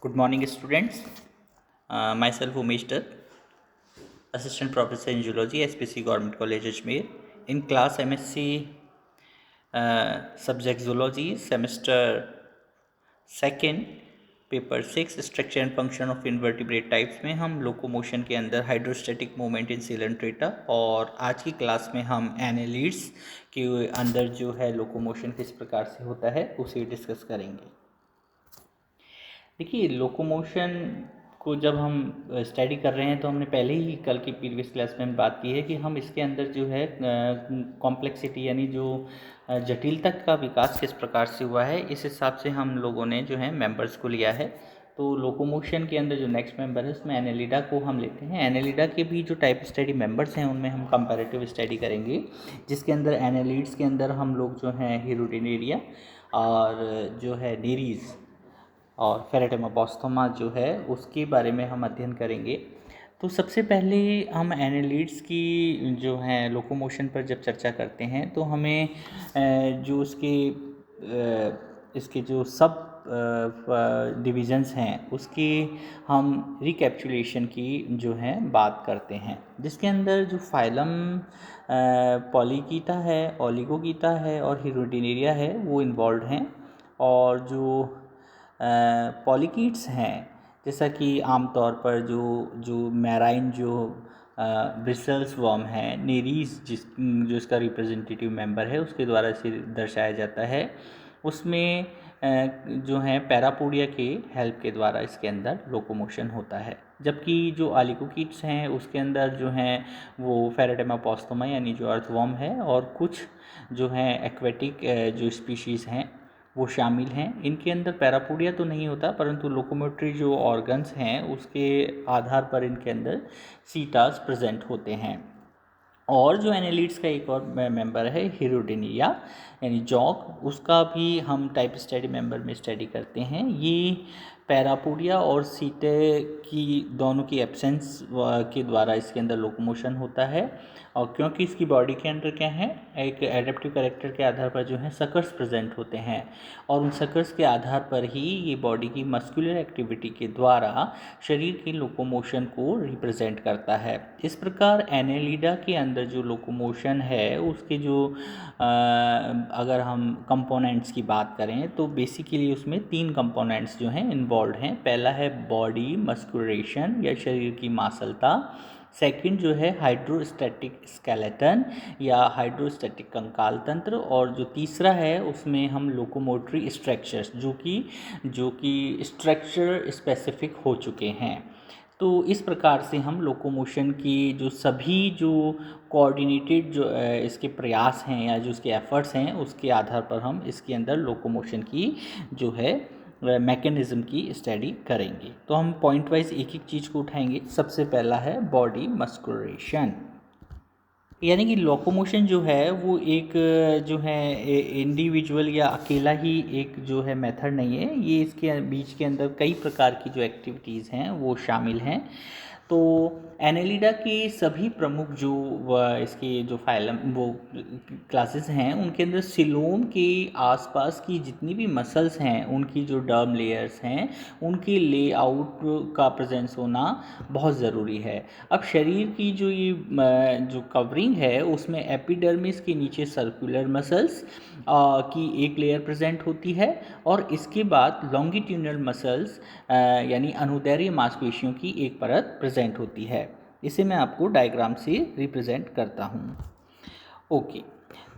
Good morning, students. Myself Umesh Dutt, Assistant Professor in Zoology, SPC Government College Ajmer. In class MSc Subject Zoology, Semester Second, paper 6 structure and function of invertebrate types में हम locomotion के अंदर hydrostatic movement in Coelenterata और आज की class में हम annelids के अंदर जो है लोकोमोशन किस प्रकार से होता है उसे डिस्कस करेंगे। देखिए, लोकोमोशन को जब हम स्टडी कर रहे हैं तो हमने पहले ही कल की प्रीवियस क्लास में बात की है कि हम इसके अंदर जो है कॉम्प्लेक्सिटी यानी जो जटिलता का विकास किस प्रकार से हुआ है, इस हिसाब से हम लोगों ने जो है मेंबर्स को लिया है। तो लोकोमोशन के अंदर जो नेक्स्ट मेंबर है उसमें एनेलिडा को हम लेते हैं। एनेलिडा के भी जो टाइप स्टडी मेंबर्स हैं उनमें हम कंपैरेटिव स्टडी करेंगे, जिसके अंदर एनालिड्स के अंदर हम लोग जो हैं हिरुडिनेरिया और जो है नेरीज और फेरेटेमापोस्थोमा जो है उसके बारे में हम अध्ययन करेंगे। तो सबसे पहले हम एनालिड्स की जो है लोकोमोशन पर जब चर्चा करते हैं तो हमें जो इसके जो सब डिविजन्स हैं उसकी हम रिकैप्चुलेशन की जो है बात करते हैं, जिसके अंदर जो फाइलम पॉलीकीटा है, ओलिगोकीटा है और हिरुडिनेरिया है वो इन्वॉल्व हैं। और जो पॉलीकीट्स हैं, जैसा कि आमतौर पर जो मैराइन जो ब्रिसल्स वर्म है, नेरीज जो इसका रिप्रेजेंटेटिव मेंबर है उसके द्वारा इसे दर्शाया जाता है, उसमें जो है पैरापोडिया के हेल्प के द्वारा इसके अंदर लोकोमोशन होता है। जबकि जो आलिकोकीट्स हैं उसके अंदर जो हैं वो फेरेटेमापोस्थोमा यानी जो अर्थवर्म है और कुछ जो हैं एक्वेटिक जो स्पीशीज़ हैं वो शामिल हैं। इनके अंदर पैरापोडिया तो नहीं होता, परंतु लोकोमोटरी जो ऑर्गन्स हैं उसके आधार पर इनके अंदर सीटास प्रेजेंट होते हैं। और जो एनालिड्स का एक और मेंबर है हिरुडिनिया यानी जॉग, उसका भी हम टाइप स्टडी मेंबर में स्टडी करते हैं। ये पैरापोडिया और सीटे की दोनों की एब्सेंस के द्वारा इसके अंदर लोकोमोशन होता है। और क्योंकि इसकी बॉडी के अंदर क्या है, एक एडेप्टिव कैरेक्टर के आधार पर जो है सकर्स प्रेजेंट होते हैं और उन सकर्स के आधार पर ही ये बॉडी की मस्कुलर एक्टिविटी के द्वारा शरीर की लोकोमोशन को रिप्रेजेंट करता है। इस प्रकार एनालिडा के अंदर जो लोकोमोशन है उसके जो अगर हम कंपोनेंट्स की बात करें तो बेसिकली उसमें 3 कंपोनेंट्स जो हैं इन्वॉल्व हैं। पहला है बॉडी मस्कुलेशन या शरीर की मांसलता, सेकंड जो है हाइड्रोस्टैटिक स्केलेटन या हाइड्रोस्टैटिक कंकाल तंत्र, और जो तीसरा है उसमें हम लोकोमोटरी स्ट्रक्चर्स जो कि स्ट्रक्चर स्पेसिफिक हो चुके हैं। तो इस प्रकार से हम लोकोमोशन की जो सभी जो कोऑर्डिनेटेड जो इसके प्रयास हैं या जो उसके एफर्ट्स हैं उसके आधार पर हम इसके अंदर लोकोमोशन की जो है मैकेनिज़्म की स्टडी करेंगे। तो हम पॉइंट वाइज एक एक चीज़ को उठाएंगे। सबसे पहला है बॉडी मस्कुलेशन, यानी कि लोकोमोशन जो है वो एक जो है इंडिविजुअल या अकेला ही एक जो है मेथड नहीं है, ये इसके बीच के अंदर कई प्रकार की जो एक्टिविटीज़ हैं वो शामिल हैं। तो एनालिडा की सभी प्रमुख जो इसके जो फाइलम वो क्लासेस हैं उनके अंदर सिलोम के आसपास की जितनी भी मसल्स हैं उनकी जो डर्म लेयर्स हैं उनके लेआउट का प्रेजेंस होना बहुत ज़रूरी है। अब शरीर की जो ये जो कवरिंग है उसमें एपिडर्मिस के नीचे सर्कुलर मसल्स की एक लेयर प्रेजेंट होती है और इसके बाद लॉन्गिट्यूडनल मसल्स यानी अनुदैर्ध्य मांसपेशियों की एक परत प्रेजेंट होती है। इसे मैं आपको डायग्राम से रिप्रेजेंट करता हूँ। ओके,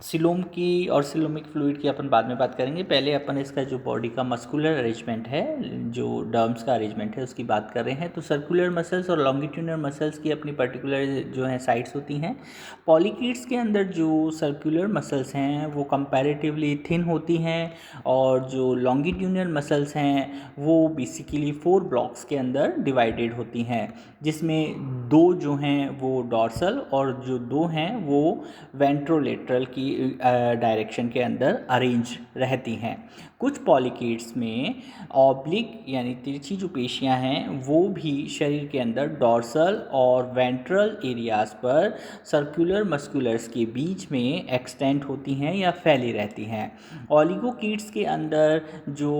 सिलोम की और सिलोमिक फ्लूइड की अपन बाद में बात करेंगे। पहले अपन इसका जो बॉडी का मस्कुलर अरेंजमेंट है, जो डर्म्स का अरेंजमेंट है उसकी बात कर रहे हैं। तो सर्कुलर मसल्स और लॉन्गिट्यूडनल मसल्स की अपनी पर्टिकुलर जो है साइट्स होती हैं। पॉलीकीट्स के अंदर जो सर्कुलर मसल्स हैं वो कंपैरेटिवली थिन होती हैं और जो लॉन्गिट्यूडनल मसल्स हैं वो बेसिकली 4 ब्लॉक्स के अंदर डिवाइडेड होती हैं, जिसमें 2 जो हैं वो डॉर्सल और जो 2 हैं वो वेंट्रोलेटरल की डायरेक्शन के अंदर अरेंज रहती हैं। कुछ पॉलीकेट्स में ऑब्लिक यानी तिरछी जो पेशियां हैं वो भी शरीर के अंदर डॉर्सल और वेंट्रल एरियाज पर सर्कुलर मस्कुलर्स के बीच में एक्सटेंड होती हैं या फैली रहती हैं। ऑलिगोकीट्स के अंदर जो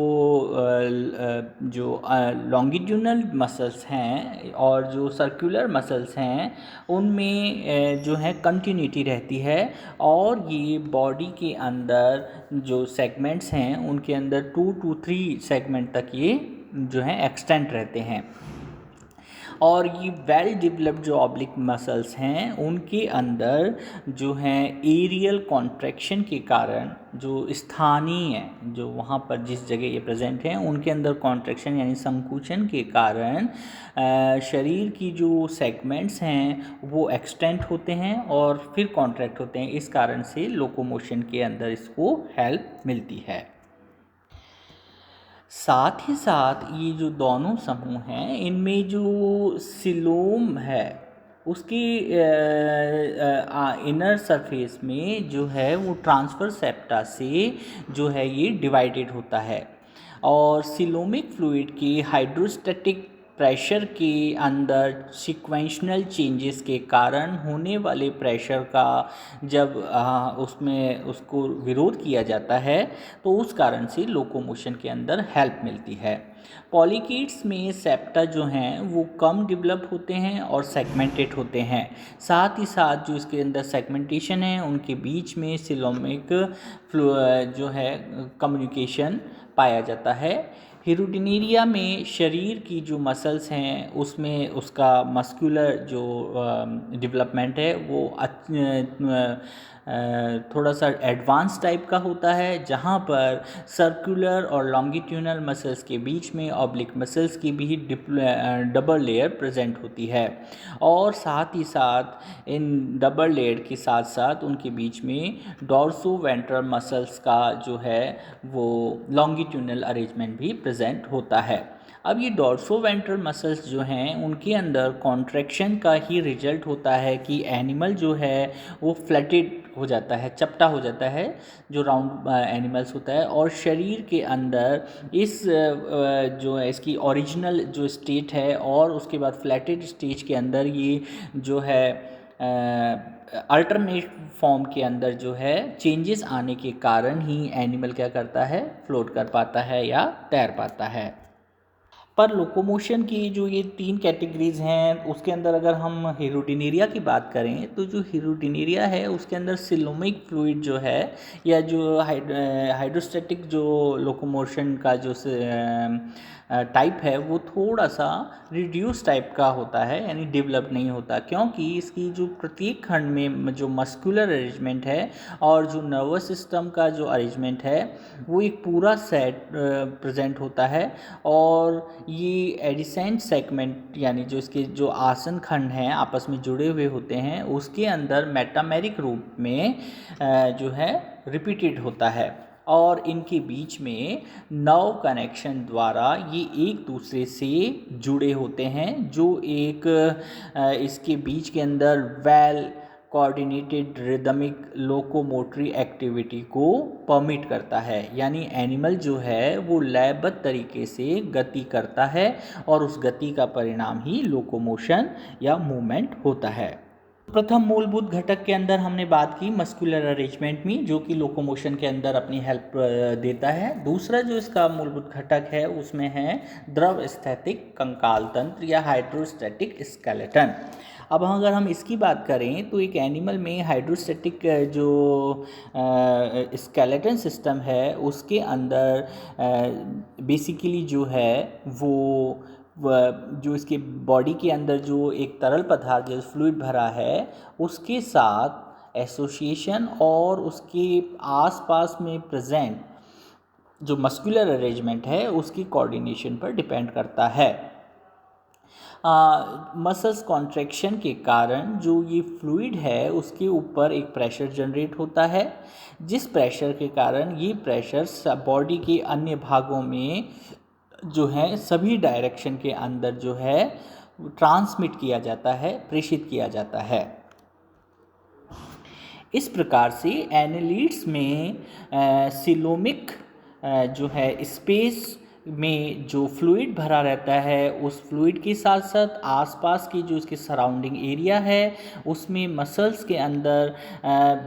लॉन्गिट्यूडनल मसल्स हैं और जो सर्कुलर मसल्स हैं उनमें जो है कंटिन्यूटी रहती है और ये बॉडी के अंदर जो सेगमेंट्स हैं उनके अंदर 2 to 3 सेगमेंट तक ये जो है एक्सटेंड रहते हैं। और ये वेल डेवलप्ड जो ऑब्लिक मसल्स हैं उनके अंदर जो है एरियल कॉन्ट्रैक्शन के कारण जो स्थानीय जो वहाँ पर जिस जगह ये प्रेजेंट हैं उनके अंदर कॉन्ट्रैक्शन यानी संकुचन के कारण शरीर की जो सेगमेंट्स हैं वो एक्सटेंड होते हैं और फिर कॉन्ट्रैक्ट होते हैं। इस कारण से लोकोमोशन के अंदर इसको हेल्प मिलती है। साथ ही साथ ये जो दोनों समूह हैं इनमें जो सिलोम है उसकी इनर सरफेस में जो है वो ट्रांसफर सेप्टा से जो है ये डिवाइडेड होता है और सिलोमिक फ्लूइड की हाइड्रोस्टैटिक प्रेशर के अंदर सिक्वेंशनल चेंजेस के कारण होने वाले प्रेशर का जब उसमें उसको विरोध किया जाता है तो उस कारण से लोकोमोशन के अंदर हेल्प मिलती है। पॉलीकेट्स में सेप्टा जो हैं वो कम डेवलप होते हैं और सेगमेंटेड होते हैं। साथ ही साथ जो इसके अंदर सेगमेंटेशन है उनके बीच में सिलोमिक जो है कम्युनिकेशन पाया जाता है। हेरुडिनेरिया में शरीर की जो मसल्स हैं उसमें उसका मस्कुलर जो डेवलपमेंट है वो थोड़ा सा एडवांस टाइप का होता है जहाँ पर सर्कुलर और लॉन्गिट्यूडनल मसल्स के बीच में ऑब्लिक मसल्स की भी डबल लेयर प्रेजेंट होती है और साथ ही साथ इन डबल लेयर के साथ साथ उनके बीच में डॉर्सो वेंट्रल मसल्स का जो है वो लॉन्गिट्यूडनल अरेंजमेंट भी प्रेजेंट होता है। अब ये डॉर्सो वेंट्रल मसल्स जो हैं उनके अंदर कॉन्ट्रैक्शन का ही रिजल्ट होता है कि एनिमल जो है वो फ्लैटेड हो जाता है, चपटा हो जाता है जो राउंड एनिमल्स होता है और शरीर के अंदर इस जो है इसकी ओरिजिनल जो स्टेट है और उसके बाद फ्लैटेड स्टेज के अंदर ये जो है अल्टरनेट फॉर्म के अंदर जो है चेंजेस आने के कारण ही एनिमल क्या करता है, फ्लोट कर पाता है या तैर पाता है। पर लोकोमोशन की जो ये 3 कैटेगरीज़ हैं उसके अंदर अगर हम हेरुडिनेरिया की बात करें तो जो हेरुडिनेरिया है उसके अंदर सिलोमिक फ्लूइड जो है या जो हाइड्रोस्टैटिक जो लोकोमोशन का जो टाइप है वो थोड़ा सा रिड्यूस टाइप का होता है यानी डेवलप नहीं होता क्योंकि इसकी जो प्रत्येक खंड में जो मस्कुलर अरेंजमेंट है और जो नर्वस सिस्टम का जो अरेंजमेंट है वो एक पूरा सेट प्रेजेंट होता है और ये एडिसेंट सेगमेंट यानी जो इसके जो आसन खंड हैं आपस में जुड़े हुए होते हैं उसके अंदर मेटामेरिक रूप में जो है रिपीटेड होता है और इनके बीच में नर्व कनेक्शन द्वारा ये एक दूसरे से जुड़े होते हैं जो एक इसके बीच के अंदर well coordinated rhythmic locomotory activity को परमिट करता है यानी एनिमल जो है वो लयबद्ध तरीके से गति करता है और उस गति का परिणाम ही लोकोमोशन या मूवमेंट होता है। प्रथम मूलभूत घटक के अंदर हमने बात की मस्कुलर अरेंजमेंट में जो कि लोकोमोशन के अंदर अपनी हेल्प देता है। दूसरा जो इसका मूलभूत घटक है उसमें है द्रव स्थैतिक कंकाल तंत्र या हाइड्रोस्टैटिक स्केलेटन। अब अगर हम इसकी बात करें तो एक एनिमल में हाइड्रोस्टैटिक जो स्केलेटन सिस्टम है उसके अंदर बेसिकली जो है वो जो इसके बॉडी के अंदर जो एक तरल पदार्थ जो फ्लूइड भरा है उसके साथ एसोसिएशन और उसके आसपास में प्रेजेंट जो मस्कुलर अरेंजमेंट है उसकी कोऑर्डिनेशन पर डिपेंड करता है। मसल्स कॉन्ट्रैक्शन के कारण जो ये फ्लूइड है उसके ऊपर एक प्रेशर जनरेट होता है जिस प्रेशर के कारण ये प्रेशर बॉडी के अन्य भागों में जो है सभी डायरेक्शन के अंदर जो है ट्रांसमिट किया जाता है, प्रेषित किया जाता है। इस प्रकार से एनालिड्स में सिलोमिक जो है स्पेस में जो फ्लूइड भरा रहता है, उस फ्लूइड के साथ साथ आसपास की जो इसके सराउंडिंग एरिया है उसमें मसल्स के अंदर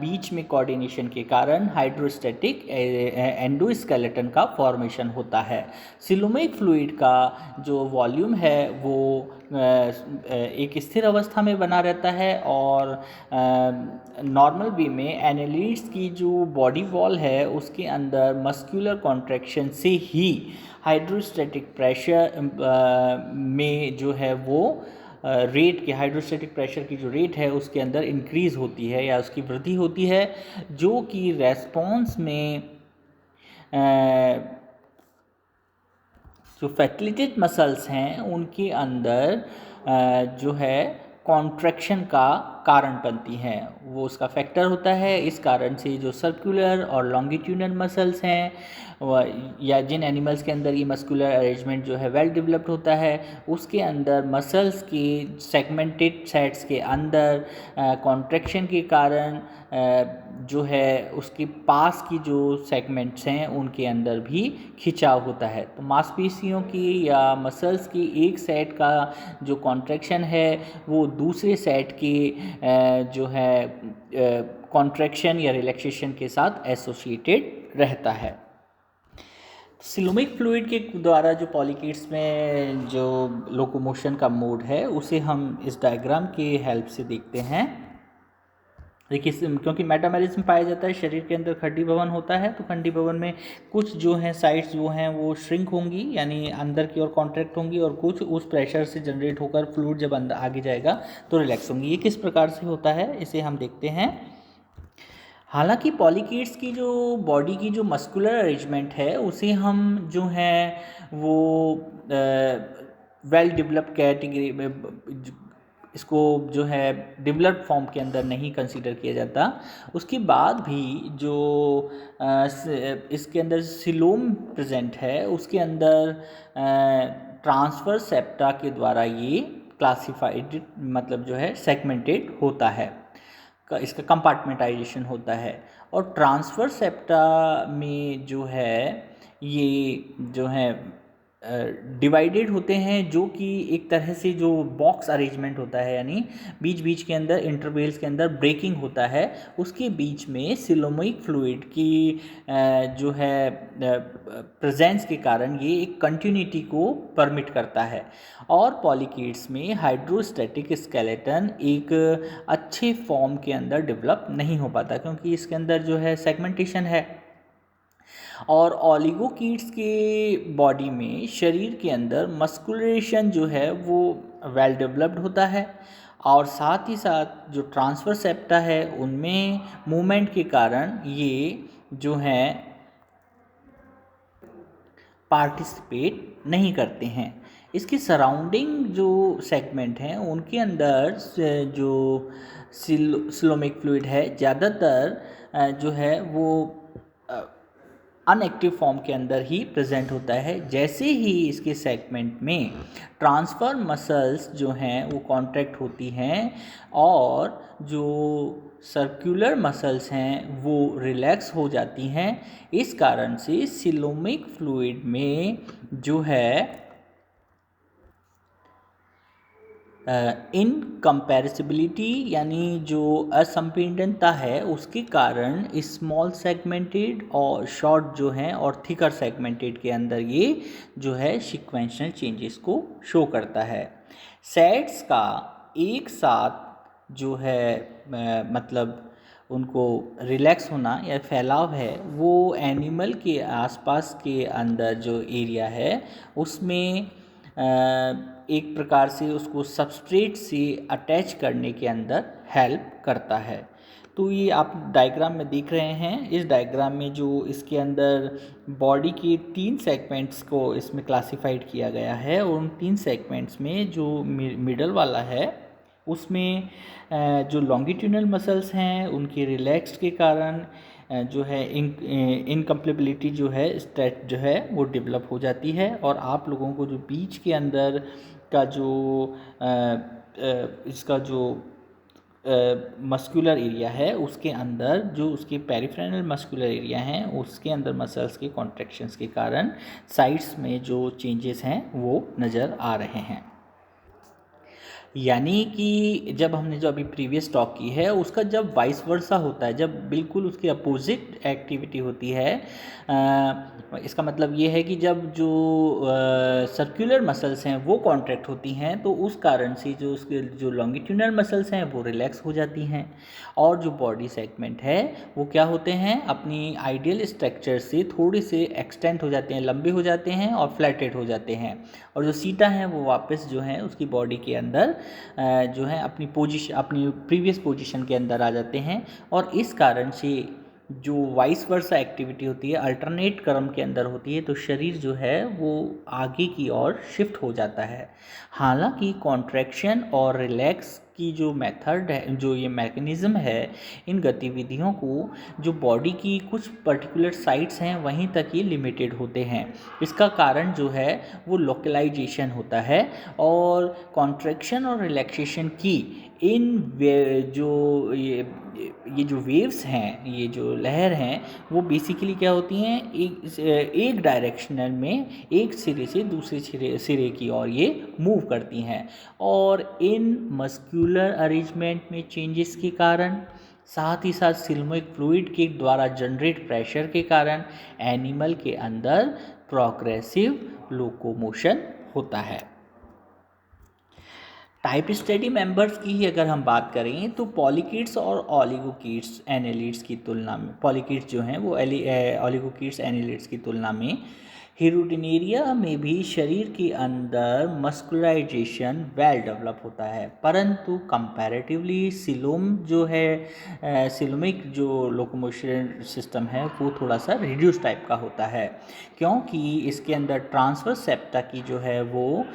बीच में कोऑर्डिनेशन के कारण हाइड्रोस्टैटिक एंडोस्केलेटन का फॉर्मेशन होता है। सिलोमिक फ्लूइड का जो वॉल्यूम है वो एक स्थिर अवस्था में बना रहता है और नॉर्मल वे में एनालिड्स की जो बॉडी वॉल है उसके अंदर मस्कुलर कॉन्ट्रैक्शन से ही हाइड्रोस्टैटिक प्रेशर में जो है वो रेट के हाइड्रोस्टैटिक प्रेशर की जो रेट है उसके अंदर इंक्रीज़ होती है या उसकी वृद्धि होती है, जो कि रेस्पॉन्स में जो फैसिलिटेट मसल्स हैं उनके अंदर जो है कॉन्ट्रैक्शन का कारण बनती हैं, वो उसका फैक्टर होता है। इस कारण से जो सर्कुलर और लॉन्गिट्यूडनल मसल्स हैं या जिन एनिमल्स के अंदर ये मस्कुलर अरेंजमेंट जो है वेल डेवलप्ड होता है उसके अंदर मसल्स के सेगमेंटेड सेट्स के अंदर कॉन्ट्रैक्शन के कारण जो है उसके पास की जो सेगमेंट्स हैं उनके अंदर भी खिंचाव होता है। तो मांसपेशियों की या मसल्स की एक सेट का जो कॉन्ट्रैक्शन है वो दूसरे सेट के जो है कॉन्ट्रैक्शन या रिलैक्सेशन के साथ एसोसिएटेड रहता है। सिलोमिक फ्लूइड के द्वारा जो पॉलीकेट्स में जो लोकोमोशन का मोड है उसे हम इस डायग्राम के हेल्प से देखते हैं। देखिए, क्योंकि मेटामेरिज्म पाया जाता है शरीर के अंदर खंडी भवन होता है, तो खंडी भवन में कुछ जो हैं साइड्स जो हैं वो श्रिंक होंगी यानी अंदर की ओर कॉन्ट्रैक्ट होंगी और कुछ उस प्रेशर से जनरेट होकर फ्लूइड जब अंदर आगे जाएगा तो रिलैक्स होंगी। ये किस प्रकार से होता है इसे हम देखते हैं। हालांकि पॉलीकेट्स की जो बॉडी की जो मस्कुलर अरेंजमेंट है उसे हम जो है वो वेल डेवलप्ड कैटेगरी में इसको जो है डेवलप्ड फॉर्म के अंदर नहीं कंसीडर किया जाता। उसके बाद भी जो इसके अंदर सिलोम प्रेजेंट है उसके अंदर ट्रांसफर सेप्टा के द्वारा ये क्लासिफाइड मतलब जो है सेगमेंटेड होता है, इसका कंपार्टमेंटाइजेशन होता है। और ट्रांसफर सेप्टा में जो है ये जो है डिवाइडेड होते हैं, जो कि एक तरह से जो बॉक्स अरेंजमेंट होता है यानी बीच बीच के अंदर इंटरवेल्स के अंदर ब्रेकिंग होता है, उसके बीच में सिलोमिक फ्लूइड की जो है प्रेजेंस के कारण ये एक कंटिन्यूटी को परमिट करता है। और पॉलीकेट्स में हाइड्रोस्टैटिक स्केलेटन एक अच्छे फॉर्म के अंदर डेवलप नहीं हो पाता क्योंकि इसके अंदर जो है सेगमेंटेशन है। और ओलिगोकीट्स के बॉडी में शरीर के अंदर मस्कुलेशन जो है वो वेल डेवलप्ड होता है और साथ ही साथ जो ट्रांसफर सेप्टा है उनमें मूवमेंट के कारण ये जो है पार्टिसिपेट नहीं करते हैं। इसके सराउंडिंग जो सेगमेंट हैं उनके अंदर जो सिलोमिक फ्लूइड है ज़्यादातर जो है वो अनएक्टिव फॉर्म के अंदर ही प्रेजेंट होता है। जैसे ही इसके सेगमेंट में ट्रांसफर मसल्स जो हैं वो कॉन्ट्रैक्ट होती हैं और जो सर्कुलर मसल्स हैं वो रिलैक्स हो जाती हैं, इस कारण से सिलोमिक फ्लूइड में जो है इनकम्पैरिसिबिलिटी यानी जो असंपीडनता है उसके कारण स्मॉल सेगमेंटेड और शॉर्ट जो हैं और थिकर सेगमेंटेड के अंदर ये जो है सीक्वेंशियल चेंजेस को शो करता है। सेट्स का एक साथ जो है मतलब उनको रिलैक्स होना या फैलाव है वो एनिमल के आसपास के अंदर जो एरिया है उसमें एक प्रकार से उसको सबस्ट्रेट से अटैच करने के अंदर हेल्प करता है। तो ये आप डायग्राम में देख रहे हैं, इस डायग्राम में जो इसके अंदर बॉडी के 3 सेगमेंट्स को इसमें क्लासिफाइड किया गया है और उन 3 सेगमेंट्स में जो मिडल वाला है उसमें जो लॉन्गिट्यूडनल मसल्स हैं उनके रिलैक्स के कारण जो है इनकम्पैटिबिलिटी जो है स्टेट जो है वो डेवलप हो जाती है और आप लोगों को जो बीच के अंदर का जो इसका जो मस्कुलर एरिया है उसके अंदर जो उसके पेरिफेरल मस्कुलर एरिया हैं उसके अंदर मसल्स के कॉन्ट्रैक्शंस के कारण साइड्स में जो चेंजेस हैं वो नज़र आ रहे हैं। यानी कि जब हमने जो अभी प्रीवियस टॉक की है उसका जब वाइस वर्सा होता है, जब बिल्कुल उसके अपोजिट एक्टिविटी होती है, इसका मतलब ये है कि जब जो सर्कुलर मसल्स हैं वो कॉन्ट्रैक्ट होती हैं तो उस कारण से जो उसके जो लॉन्गिट्यूडनल मसल्स हैं वो रिलैक्स हो जाती हैं और जो बॉडी सेगमेंट है वो क्या होते हैं, अपनी आइडियल स्ट्रक्चर से थोड़े से एक्सटेंड हो जाते हैं, लंबे हो जाते हैं और फ्लैटेड हो जाते हैं, और जो सीटा हैं वो वापस जो है उसकी बॉडी के अंदर जो है अपनी पोजीशन, अपनी प्रीवियस पोजीशन के अंदर आ जाते हैं। और इस कारण से जो वाइस वर्सा एक्टिविटी होती है अल्टरनेट क्रम के अंदर होती है तो शरीर जो है वो आगे की ओर शिफ्ट हो जाता है। हालांकि कॉन्ट्रैक्शन और रिलैक्स की जो मेथड है, जो ये मैकेनिज़्म है, इन गतिविधियों को जो बॉडी की कुछ पर्टिकुलर साइट्स हैं वहीं तक ये लिमिटेड होते हैं। इसका कारण जो है वो लोकलाइजेशन होता है और कॉन्ट्रैक्शन और रिलैक्सेशन की इन जो ये जो वेव्स हैं, ये जो लहर हैं, वो बेसिकली क्या होती हैं, एक डायरेक्शनल में एक सिरे से दूसरे सिरे की ओर ये मूव करती हैं। और इन मस्कुलर अरेंजमेंट में चेंजेस के कारण, साथ ही साथ सिल्मोइक फ्लूइड के द्वारा जनरेट प्रेशर के कारण एनिमल के अंदर प्रोग्रेसिव लोकोमोशन होता है। टाइप स्टडी मेंबर्स की ही अगर हम बात करें तो पॉलीकिड्स और ओलिगोकिड्स एनालिड्स की तुलना में, पॉलीकिड्स जो हैं वो ओलिगोकिड्स एनालिड्स की तुलना में हेरुडिनेरिया में भी शरीर के अंदर मस्कुलराइजेशन वेल डेवलप होता है, परंतु कंपैरेटिवली सिलोम जो है, सिलोमिक जो लोकोमोशन सिस्टम है वो थोड़ा सा रिड्यूस टाइप का होता है, क्योंकि इसके अंदर ट्रांसवर्स सेप्टा की जो है वो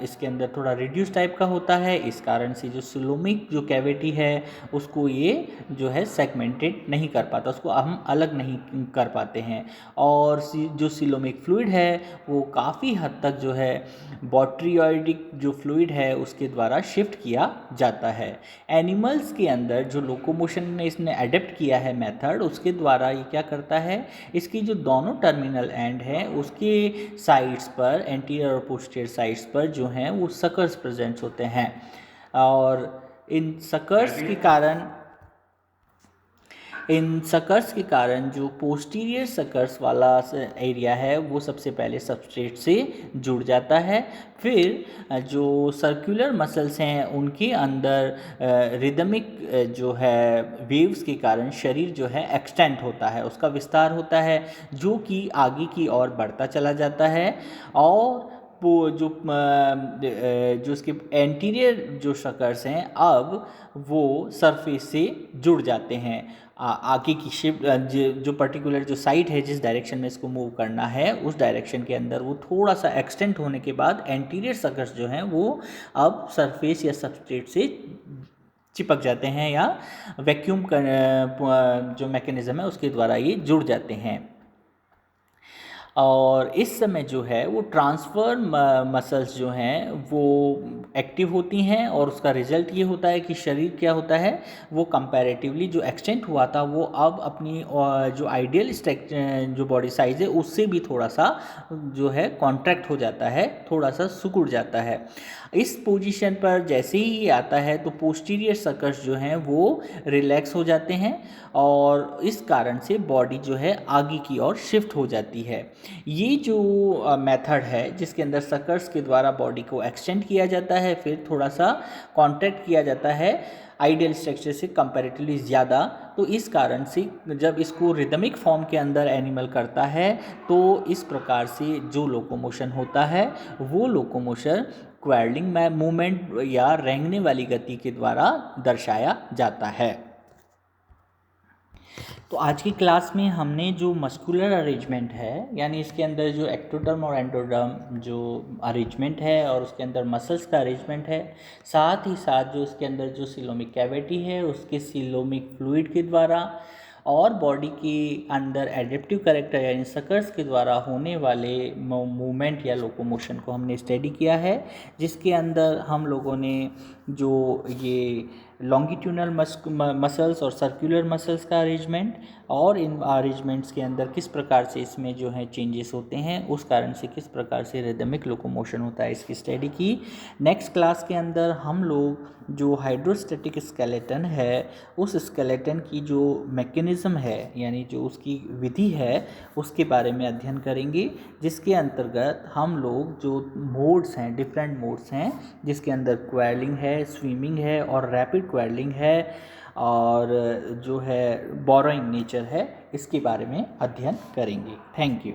इसके अंदर थोड़ा रिड्यूस टाइप का होता है। इस कारण से जो सिलोमिक जो कैविटी है उसको ये जो है सेगमेंटेड नहीं कर पाता, उसको हम अलग नहीं कर पाते हैं, और जो सिलोमिक फ्लूइड है वो काफ़ी हद तक जो है बॉट्रियोइडिक जो फ्लूइड है उसके द्वारा शिफ्ट किया जाता है। एनिमल्स के अंदर जो लोकोमोशन ने इसने एडेप्ट किया है मेथड, उसके द्वारा ये क्या करता है, इसकी जो दोनों टर्मिनल एंड है उसके साइड्स पर, एंटीरियर और पोस्टीरियर साइड्स पर जो हैं वो सकर्स प्रेजेंट होते हैं, और इन सकर्स के कारण जो पोस्टीरियर सकर्स वाला एरिया है वो सबसे पहले सबस्ट्रेट से जुड़ जाता है। फिर जो सर्कुलर मसल्स हैं उनके अंदर रिदमिक जो है वेव्स के कारण शरीर जो है एक्सटेंड होता है, उसका विस्तार होता है, जो कि आगे की ओर बढ़ता चला जाता है, और वो जो उसके एंटीरियर जो सकर्स हैं अब वो सरफेस से जुड़ जाते हैं। आगे की शिफ्ट जो पर्टिकुलर जो साइड है जिस डायरेक्शन में इसको मूव करना है उस डायरेक्शन के अंदर वो थोड़ा सा एक्सटेंड होने के बाद एंटीरियर सकर्स जो हैं वो अब सरफेस या सबस्ट्रेट से चिपक जाते हैं, या वैक्यूम जो मैकेनिज़्म है उसके द्वारा ये जुड़ जाते हैं। और इस समय जो है वो ट्रांसफ़र मसल्स जो हैं वो एक्टिव होती हैं, और उसका रिजल्ट ये होता है कि शरीर क्या होता है वो कंपैरेटिवली जो एक्सटेंड हुआ था वो अब अपनी जो आइडियल जो बॉडी साइज़ है उससे भी थोड़ा सा जो है कॉन्ट्रैक्ट हो जाता है, थोड़ा सा सिकुड़ जाता है। इस पोजीशन पर जैसे ही ये आता है तो पोस्टीरियर सकर्स जो हैं वो रिलैक्स हो जाते हैं, और इस कारण से बॉडी जो है आगे की ओर शिफ्ट हो जाती है। ये जो मेथड है जिसके अंदर सकर्स के द्वारा बॉडी को एक्सटेंड किया जाता है, फिर थोड़ा सा कॉन्ट्रैक्ट किया जाता है आइडियल स्ट्रक्चर से कंपैरेटिवली ज़्यादा, तो इस कारण से जब इसको रिदमिक फॉर्म के अंदर एनिमल करता है तो इस प्रकार से जो लोकोमोशन होता है वो लोकोमोशन क्वेरलिंग मूवमेंट या रेंगने वाली गति के द्वारा दर्शाया जाता है। तो आज की क्लास में हमने जो मस्कुलर अरेंजमेंट है, यानी इसके अंदर जो एक्टोडर्म और एंडोडर्म जो अरेंजमेंट है और उसके अंदर मसल्स का अरेंजमेंट है, साथ ही साथ जो इसके अंदर जो सिलोमिक कैविटी है उसके सिलोमिक फ्लूइड के द्वारा और बॉडी के अंदर एडेप्टिव कैरेक्टर यानी सकर्स के द्वारा होने वाले मूवमेंट या लोकोमोशन को हमने स्टडी किया है, जिसके अंदर हम लोगों ने जो ये लॉन्गिट्यूनल मसल्स और सर्कुलर मसल्स का अरेंजमेंट, और इन अरेंजमेंट्स के अंदर किस प्रकार से इसमें जो है चेंजेस होते हैं, उस कारण से किस प्रकार से रिदमिक लोकोमोशन होता है, इसकी स्टडी की। नेक्स्ट क्लास के अंदर हम लोग जो हाइड्रोस्टैटिक स्केलेटन है, उस स्केलेटन की जो मैकेनिज़्म है, यानी जो उसकी विधि है, उसके बारे में अध्ययन करेंगे, जिसके अंतर्गत हम लोग जो मोड्स हैं, डिफरेंट मोड्स हैं, जिसके अंदर क्वेलिंग है, स्विमिंग है और रैपिड क्वेलिंग है, और जो है बोरोइंग नेचर है, इसके बारे में अध्ययन करेंगे। Thank you.